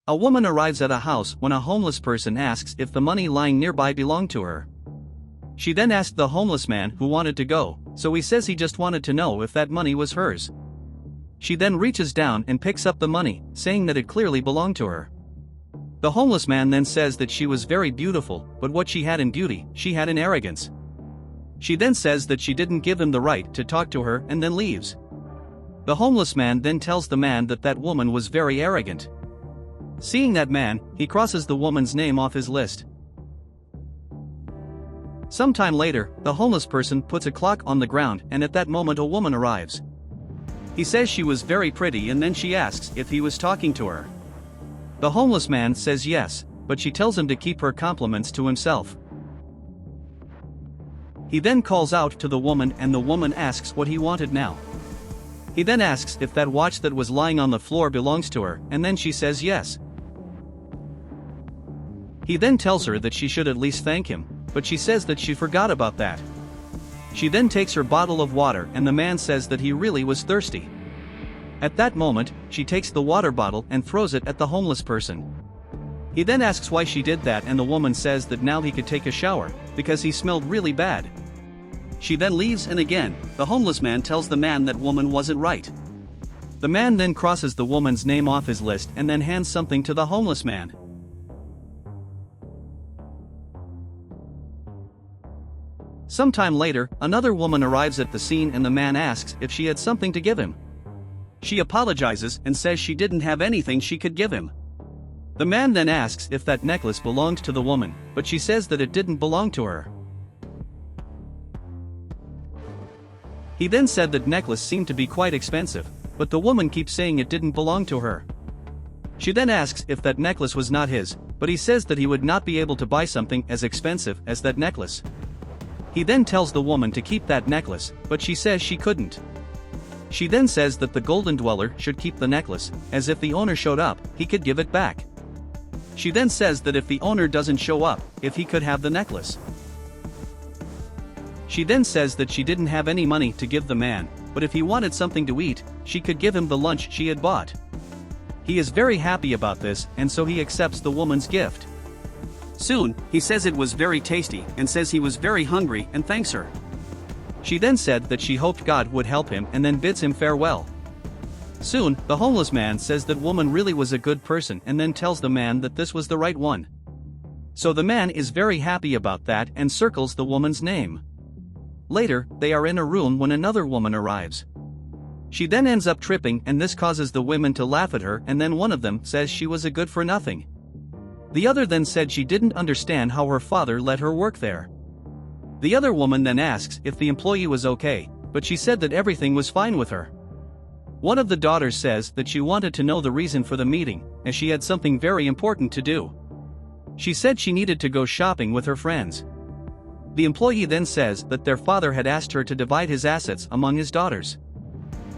A woman arrives at a house when a homeless person asks if the money lying nearby belonged to her. She then asked the homeless man who wanted to go, so he says he just wanted to know if that money was hers. She then reaches down and picks up the money, saying that it clearly belonged to her. The homeless man then says that she was very beautiful, but what she had in beauty, she had in arrogance. She then says that she didn't give him the right to talk to her and then leaves. The homeless man then tells the man that that woman was very arrogant. Seeing that man, he crosses the woman's name off his list. Sometime later, the homeless person puts a clock on the ground, and at that moment a woman arrives. He says she was very pretty, and then she asks if he was talking to her. The homeless man says yes, but she tells him to keep her compliments to himself. He then calls out to the woman, and the woman asks what he wanted now. He then asks if that watch that was lying on the floor belongs to her, and then she says yes. He then tells her that she should at least thank him, but she says that she forgot about that. She then takes her bottle of water, and the man says that he really was thirsty. At that moment, she takes the water bottle and throws it at the homeless person. He then asks why she did that, and the woman says that now he could take a shower, because he smelled really bad. She then leaves, and again, the homeless man tells the man that woman wasn't right. The man then crosses the woman's name off his list and then hands something to the homeless man. Sometime later, another woman arrives at the scene, and the man asks if she had something to give him. She apologizes and says she didn't have anything she could give him. The man then asks if that necklace belonged to the woman, but she says that it didn't belong to her. He then said that necklace seemed to be quite expensive, but the woman keeps saying it didn't belong to her. She then asks if that necklace was not his, but he says that he would not be able to buy something as expensive as that necklace. He then tells the woman to keep that necklace, but she says she couldn't. She then says that the golden dweller should keep the necklace, as if the owner showed up, he could give it back. She then says that if the owner doesn't show up, if he could have the necklace. She then says that she didn't have any money to give the man, but if he wanted something to eat, she could give him the lunch she had bought. He is very happy about this, and so he accepts the woman's gift. Soon, he says it was very tasty, and says he was very hungry and thanks her. She then said that she hoped God would help him and then bids him farewell. Soon, the homeless man says that woman really was a good person and then tells the man that this was the right one. So the man is very happy about that and circles the woman's name. Later, they are in a room when another woman arrives. She then ends up tripping, and this causes the women to laugh at her, and then one of them says she was a good for nothing. The other then said she didn't understand how her father let her work there. The other woman then asks if the employee was okay, but she said that everything was fine with her. One of the daughters says that she wanted to know the reason for the meeting, as she had something very important to do. She said she needed to go shopping with her friends. The employee then says that their father had asked her to divide his assets among his daughters.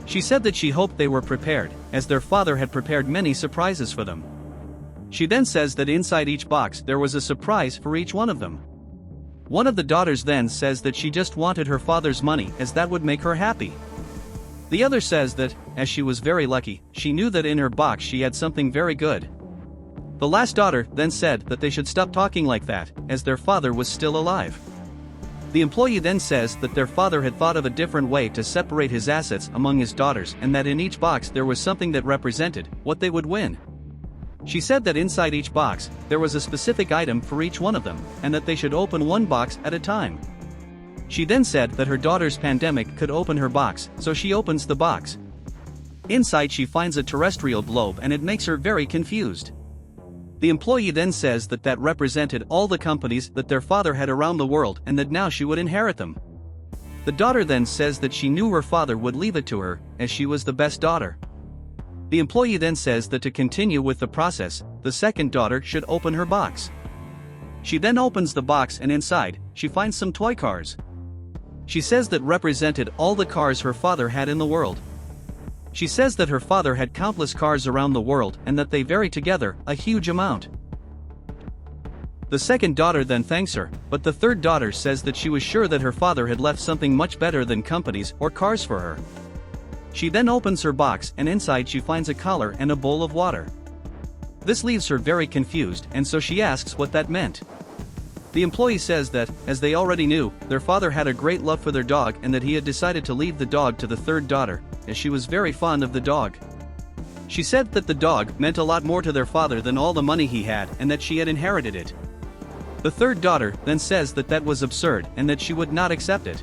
She said that she hoped they were prepared, as their father had prepared many surprises for them. She then says that inside each box there was a surprise for each one of them. One of the daughters then says that she just wanted her father's money, as that would make her happy. The other says that, as she was very lucky, she knew that in her box she had something very good. The last daughter then said that they should stop talking like that, as their father was still alive. The employee then says that their father had thought of a different way to separate his assets among his daughters, and that in each box there was something that represented what they would win. She said that inside each box, there was a specific item for each one of them, and that they should open one box at a time. She then said that her daughter's pandemic could open her box, so she opens the box. Inside she finds a terrestrial globe, and it makes her very confused. The employee then says that that represented all the companies that their father had around the world, and that now she would inherit them. The daughter then says that she knew her father would leave it to her, as she was the best daughter. The employee then says that to continue with the process, the second daughter should open her box. She then opens the box, and inside, she finds some toy cars. She says that represented all the cars her father had in the world. She says that her father had countless cars around the world, and that they vary together a huge amount. The second daughter then thanks her, but the third daughter says that she was sure that her father had left something much better than companies or cars for her. She then opens her box, and inside she finds a collar and a bowl of water. This leaves her very confused, and so she asks what that meant. The employee says that, as they already knew, their father had a great love for their dog and that he had decided to leave the dog to the third daughter, as she was very fond of the dog. She said that the dog meant a lot more to their father than all the money he had and that she had inherited it. The third daughter then says that that was absurd and that she would not accept it.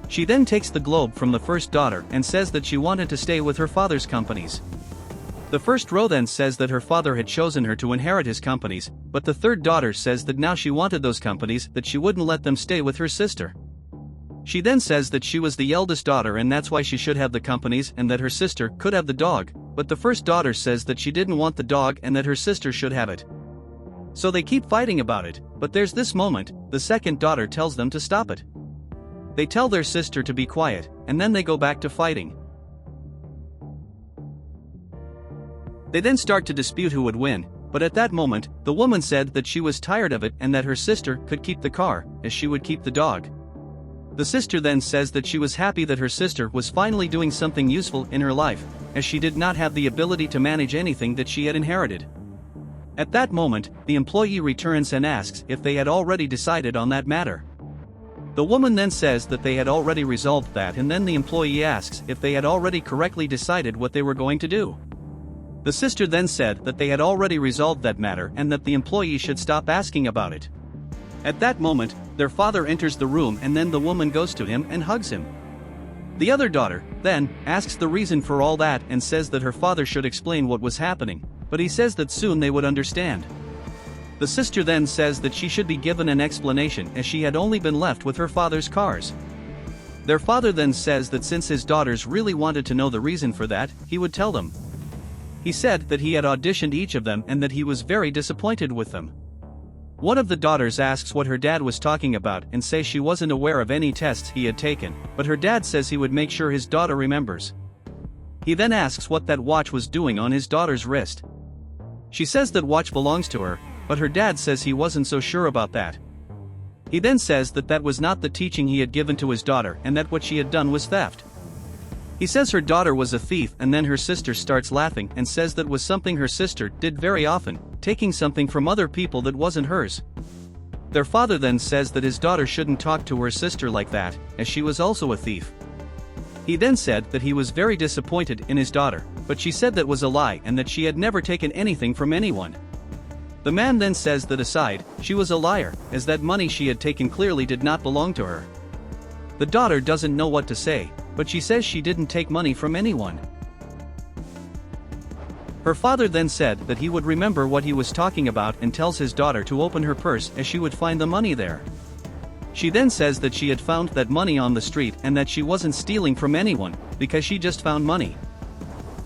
She then takes the globe from the first daughter and says that she wanted to stay with her father's companies. The first row then says that her father had chosen her to inherit his companies, but the third daughter says that now she wanted those companies, that she wouldn't let them stay with her sister. She then says that she was the eldest daughter and that's why she should have the companies and that her sister could have the dog, but the first daughter says that she didn't want the dog and that her sister should have it. So they keep fighting about it, but there's this moment, the second daughter tells them to stop it. They tell their sister to be quiet, and then they go back to fighting. They then start to dispute who would win, but at that moment, the woman said that she was tired of it and that her sister could keep the car, as she would keep the dog. The sister then says that she was happy that her sister was finally doing something useful in her life, as she did not have the ability to manage anything that she had inherited. At that moment, the employee returns and asks if they had already decided on that matter. The woman then says that they had already resolved that, and then the employee asks if they had already correctly decided what they were going to do. The sister then said that they had already resolved that matter and that the employee should stop asking about it. At that moment, their father enters the room and then the woman goes to him and hugs him. The other daughter, then, asks the reason for all that and says that her father should explain what was happening, but he says that soon they would understand. The sister then says that she should be given an explanation as she had only been left with her father's cars. Their father then says that since his daughters really wanted to know the reason for that, he would tell them. He said that he had auditioned each of them and that he was very disappointed with them. One of the daughters asks what her dad was talking about and says she wasn't aware of any tests he had taken, but her dad says he would make sure his daughter remembers. He then asks what that watch was doing on his daughter's wrist. She says that watch belongs to her, but her dad says he wasn't so sure about that. He then says that that was not the teaching he had given to his daughter and that what she had done was theft. He says her daughter was a thief and then her sister starts laughing and says that was something her sister did very often, taking something from other people that wasn't hers. Their father then says that his daughter shouldn't talk to her sister like that, as she was also a thief. He then said that he was very disappointed in his daughter, but she said that was a lie and that she had never taken anything from anyone. The man then says that aside, she was a liar, as that money she had taken clearly did not belong to her. The daughter doesn't know what to say, but she says she didn't take money from anyone. Her father then said that he would remember what he was talking about and tells his daughter to open her purse as she would find the money there. She then says that she had found that money on the street and that she wasn't stealing from anyone, because she just found money.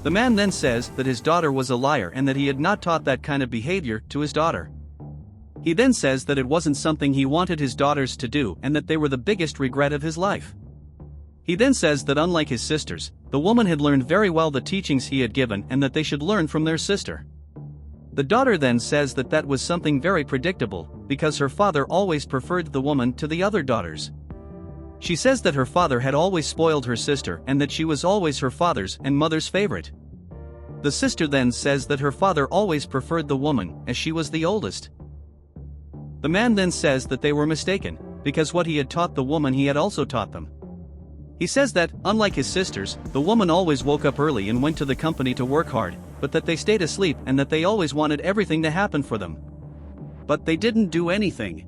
The man then says that his daughter was a liar and that he had not taught that kind of behavior to his daughter. He then says that it wasn't something he wanted his daughters to do and that they were the biggest regret of his life. He then says that unlike his sisters, the woman had learned very well the teachings he had given and that they should learn from their sister. The daughter then says that that was something very predictable, because her father always preferred the woman to the other daughters. She says that her father had always spoiled her sister and that she was always her father's and mother's favorite. The sister then says that her father always preferred the woman, as she was the oldest. The man then says that they were mistaken, because what he had taught the woman he had also taught them. He says that, unlike his sisters, the woman always woke up early and went to the company to work hard, but that they stayed asleep and that they always wanted everything to happen for them. But they didn't do anything.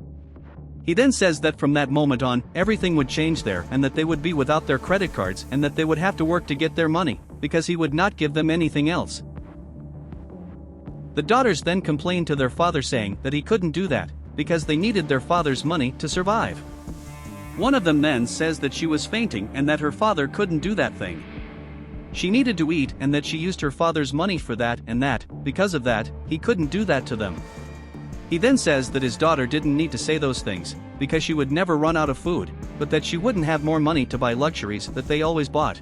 He then says that from that moment on, everything would change there and that they would be without their credit cards and that they would have to work to get their money, because he would not give them anything else. The daughters then complained to their father saying that he couldn't do that, because they needed their father's money to survive. One of them then says that she was fainting and that her father couldn't do that thing. She needed to eat and that she used her father's money for that and that, because of that, he couldn't do that to them. He then says that his daughter didn't need to say those things, because she would never run out of food, but that she wouldn't have more money to buy luxuries that they always bought.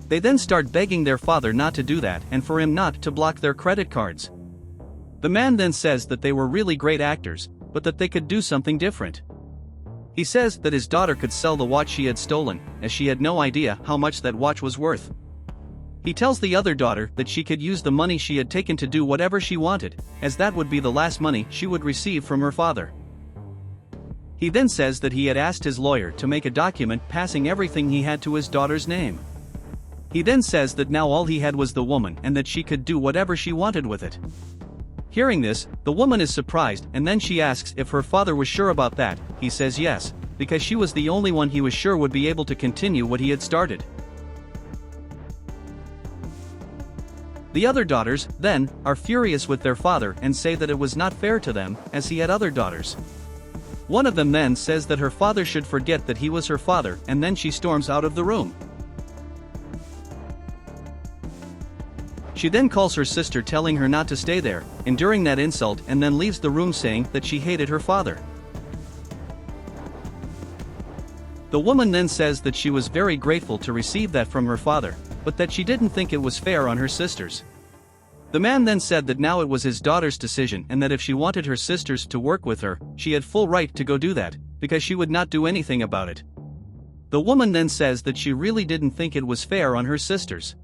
They then start begging their father not to do that and for him not to block their credit cards. The man then says that they were really great actors, but that they could do something different. He says that his daughter could sell the watch she had stolen, as she had no idea how much that watch was worth. He tells the other daughter that she could use the money she had taken to do whatever she wanted, as that would be the last money she would receive from her father. He then says that he had asked his lawyer to make a document passing everything he had to his daughter's name. He then says that now all he had was the woman and that she could do whatever she wanted with it. Hearing this, the woman is surprised and then she asks if her father was sure about that. He says yes, because she was the only one he was sure would be able to continue what he had started. The other daughters, then, are furious with their father and say that it was not fair to them, as he had other daughters. One of them then says that her father should forget that he was her father, and then she storms out of the room. She then calls her sister telling her not to stay there, enduring that insult, and then leaves the room saying that she hated her father. The woman then says that she was very grateful to receive that from her father, but that she didn't think it was fair on her sisters. The man then said that now it was his daughter's decision and that if she wanted her sisters to work with her, she had full right to go do that, because she would not do anything about it. The woman then says that she really didn't think it was fair on her sisters.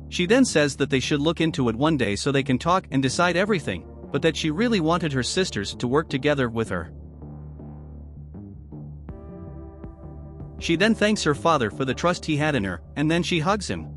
She then says that they should look into it one day so they can talk and decide everything, but that she really wanted her sisters to work together with her. She then thanks her father for the trust he had in her, and then she hugs him.